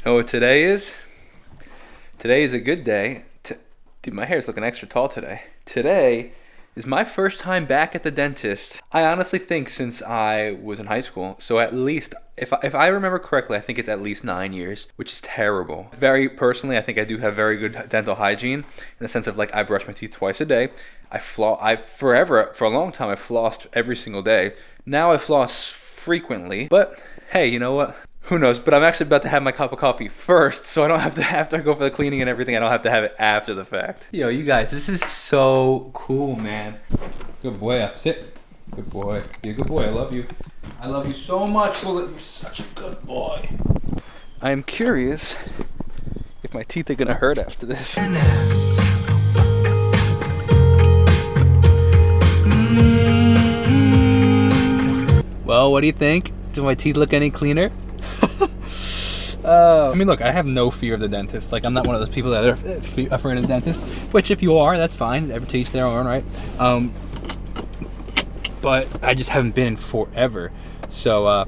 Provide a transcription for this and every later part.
Know what today is? Today is a good day. Dude, my hair's looking extra tall today. Today is my first time back at the dentist. I honestly think since I was in high school. So at least, if I remember correctly, I think it's at least 9 years, which is terrible. Very personally, I think I do have very good dental hygiene in the sense of like I brush my teeth twice a day. For a long time, I flossed every single day. Now I floss frequently, but hey, you know what? Who knows? But I'm actually about to have my cup of coffee first, so I don't have to, after I go for the cleaning and everything, I don't have to have it after the fact. Yo, you guys, this is so cool, man. Good boy, up, sit. Good boy. You're a good boy, I love you. I love you so much, Bullet. You're such a good boy. I am curious if my teeth are gonna hurt after this. Well, what do you think? Do my teeth look any cleaner? I mean, look, I have no fear of the dentist. Like, I'm not one of those people that are afraid of the dentist. Which, if you are, that's fine. Every teach's their own, right? But I just haven't been in forever. So,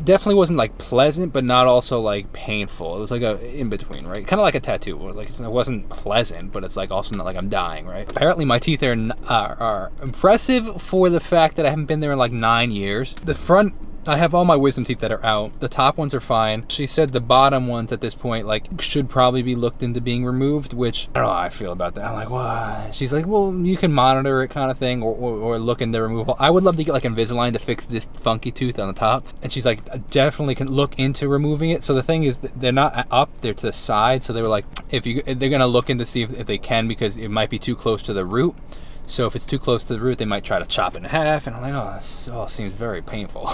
definitely wasn't, like, pleasant, but not also, like, painful. It was, like, a in-between, right? Kind of like a tattoo. Like, it wasn't pleasant, but it's, like, also not like I'm dying, right? Apparently, my teeth are impressive for the fact that I haven't been there in, like, 9 years. The front... I have all my wisdom teeth that are out. The top ones are fine. She said the bottom ones at this point, like, should probably be looked into being removed, which I don't know how I feel about that. I'm like, what? She's like, well, you can monitor it kind of thing or look into removal. I would love to get like Invisalign to fix this funky tooth on the top. And she's like, definitely can look into removing it. So the thing is, they're not up, they're to the side. So they were like, they're going to look in to see if they can, because it might be too close to the root. So if it's too close to the root, they might try to chop it in half. And I'm like, oh, this all seems very painful.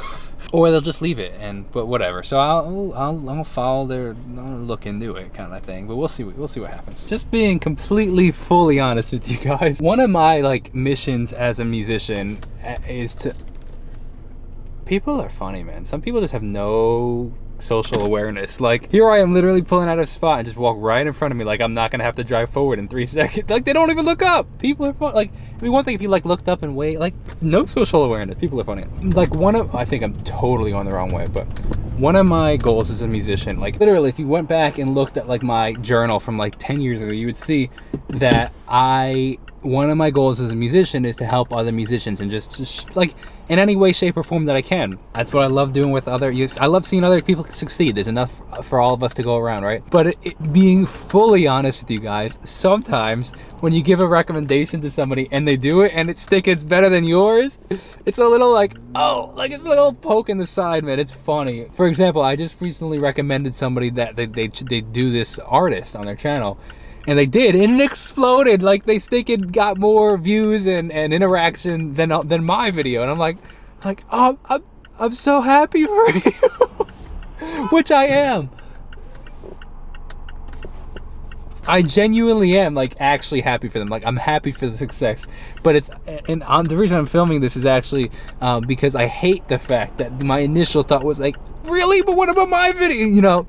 Or they'll just leave it, but whatever. So I'll follow I'll look into it kind of thing. But we'll see what happens. Just being completely, fully honest with you guys. One of my like missions as a musician is to. People are funny, man. Some people just have no social awareness. Like, here I am literally pulling out of a spot and just walk right in front of me like I'm not gonna have to drive forward in 3 seconds. Like, they don't even look up. People are fun. Like, I mean, one thing if you like looked up and wait, like, no social awareness. People are funny. Like, I think I'm totally on the wrong way, but one of my goals as a musician, like, literally if you went back and looked at like my journal from like 10 years ago, you would see that one of my goals as a musician is to help other musicians and just like in any way, shape, or form that I can. That's what I love doing with I love seeing other people succeed. There's enough for all of us to go around, right? But being fully honest with you guys, sometimes when you give a recommendation to somebody and they do it and it's better than yours, it's a little like, oh, like it's a little poke in the side, man. It's funny. For example, I just recently recommended somebody that they do this artist on their channel. And they did, and it exploded. Like, they think it got more views and interaction than my video. And I'm like, oh, I'm so happy for you, which I am. I genuinely am, like, actually happy for them. Like, I'm happy for the success. But the reason I'm filming this is actually because I hate the fact that my initial thought was like, really? But what about my video? You know,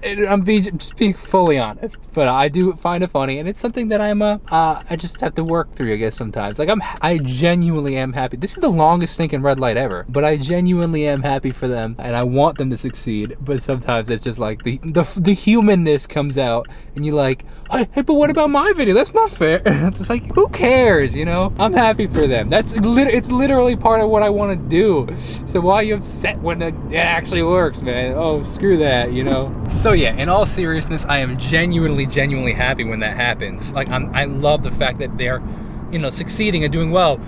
I'm being fully honest. But I do find it funny, and it's something that I just have to work through, I guess, sometimes. Like, I genuinely am happy. This is the longest stinking red light ever. But I genuinely am happy for them, and I want them to succeed. But sometimes it's just like the humanness comes out, and you're like, hey, but what about my video? That's not fair. It's like, who cares, you know? I'm happy for them. It's literally part of what I want to do. So why are you upset when it actually works, man? Oh, screw that, you know? So yeah, in all seriousness, I am genuinely happy when that happens. Like, I love the fact that they're, you know, succeeding and doing well.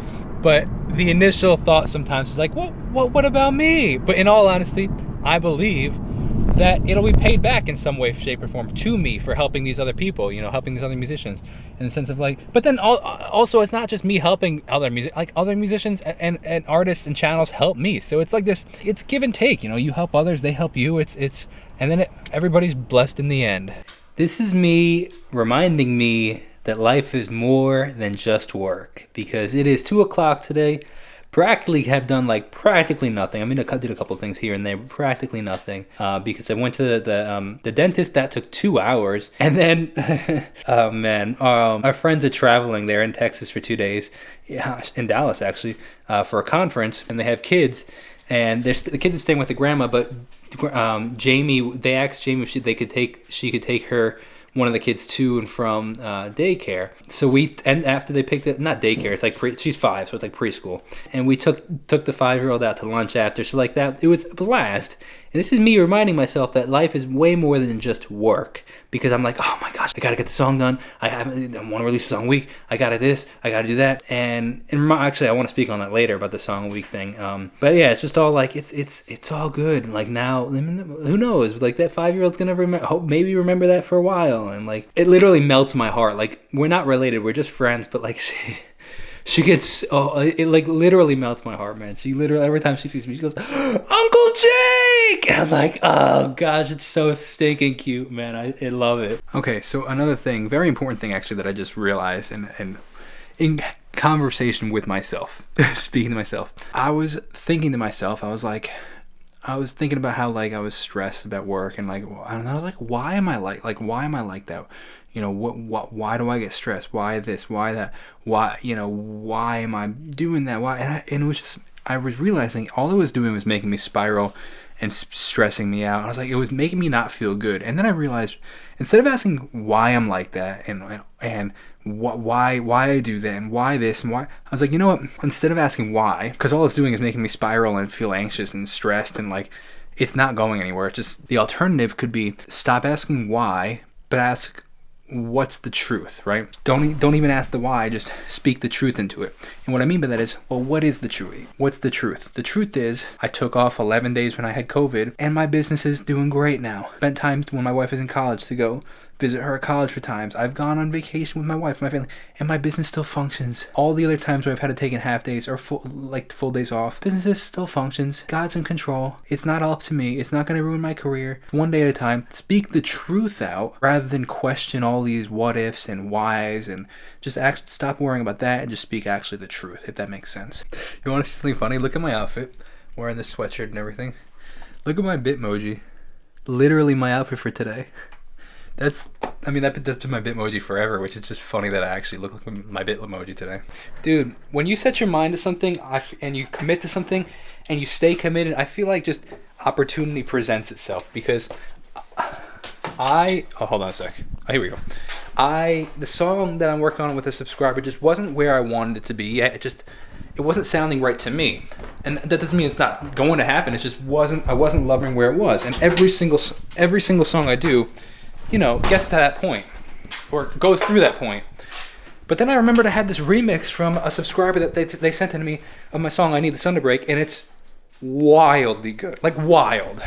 But the initial thought sometimes is like, what about me? But in all honesty, I believe that it'll be paid back in some way, shape, or form to me for helping these other people, you know, helping these other musicians, in the sense of like, but then also it's not just me helping other musicians and artists and channels help me. So it's like this, it's give and take, you know, you help others, they help you, and then everybody's blessed in the end. This is me reminding me that life is more than just work, because it is 2:00 today. Practically nothing. I mean, I did a couple things here and there, but practically nothing, because I went to the dentist. That took 2 hours, and then oh man, our friends are traveling. They're in Texas for 2 days, in Dallas actually, for a conference, and they have kids, and the kids are staying with the grandma, but Jamie, they asked Jamie if she could take her one of the kids to and from daycare. So and after they picked it, not daycare, it's like she's 5, so it's like preschool. And we took the 5-year-old out to lunch after. So like that, it was a blast. And this is me reminding myself that life is way more than just work. Because I'm like, oh my gosh, I gotta get the song done. I want to release a song a week. I gotta do that. And actually, I want to speak on that later about the song a week thing. But yeah, it's just all like it's all good. Like now, who knows? Like that 5-year-old's gonna maybe remember that for a while. And like it literally melts my heart. Like we're not related, we're just friends. But like she gets, it like literally melts my heart, man. She literally, every time she sees me, she goes, Uncle Jake! And I'm like, oh gosh, it's so stinking cute, man. I love it. Okay, so another thing, very important thing actually that I just realized and in conversation with myself, speaking to myself, I was thinking to myself, I was thinking about how like I was stressed about work and like, and I was like, why am I like that? You know, why do I get stressed? Why this? Why that? Why am I doing that? Why? And it was just, I was realizing all it was doing was making me spiral and stressing me out. I was like, it was making me not feel good. And then I realized, instead of asking why I'm like that and why I do that and why this and why, I was like, you know what? Instead of asking why, because all it's doing is making me spiral and feel anxious and stressed and like it's not going anywhere. It's just, the alternative could be stop asking why, but ask what's the truth, right? Don't even ask the why, just speak the truth into it. And what I mean by that is, well, what is the truth? What's the truth? The truth is, I took off 11 days when I had COVID, and my business is doing great now. Spent time when my wife is in college to go visit her at college for times. I've gone on vacation with my wife, my family, and my business still functions. All the other times where I've had to take in half days or full days off, business still functions. God's in control. It's not all up to me. It's not going to ruin my career. One day at a time. Speak the truth out rather than question all these what ifs and whys, and just stop worrying about that and just speak actually the truth, if that makes sense. You want to see something funny? Look at my outfit. Wearing this sweatshirt and everything. Look at my Bitmoji. Literally my outfit for today. That's been my Bitmoji forever, which is just funny that I actually look like my Bitmoji today. Dude, when you set your mind to something and you commit to something and you stay committed, I feel like just opportunity presents itself, because hold on a sec. Here we go. The song that I'm working on with a subscriber just wasn't where I wanted it to be yet. It wasn't sounding right to me. And that doesn't mean it's not going to happen. It just I wasn't loving where it was. And every single song I do, gets to that point, or goes through that point. But then I remembered I had this remix from a subscriber that they sent to me of my song "I Need the Sun to Break," and it's wildly good, like wild.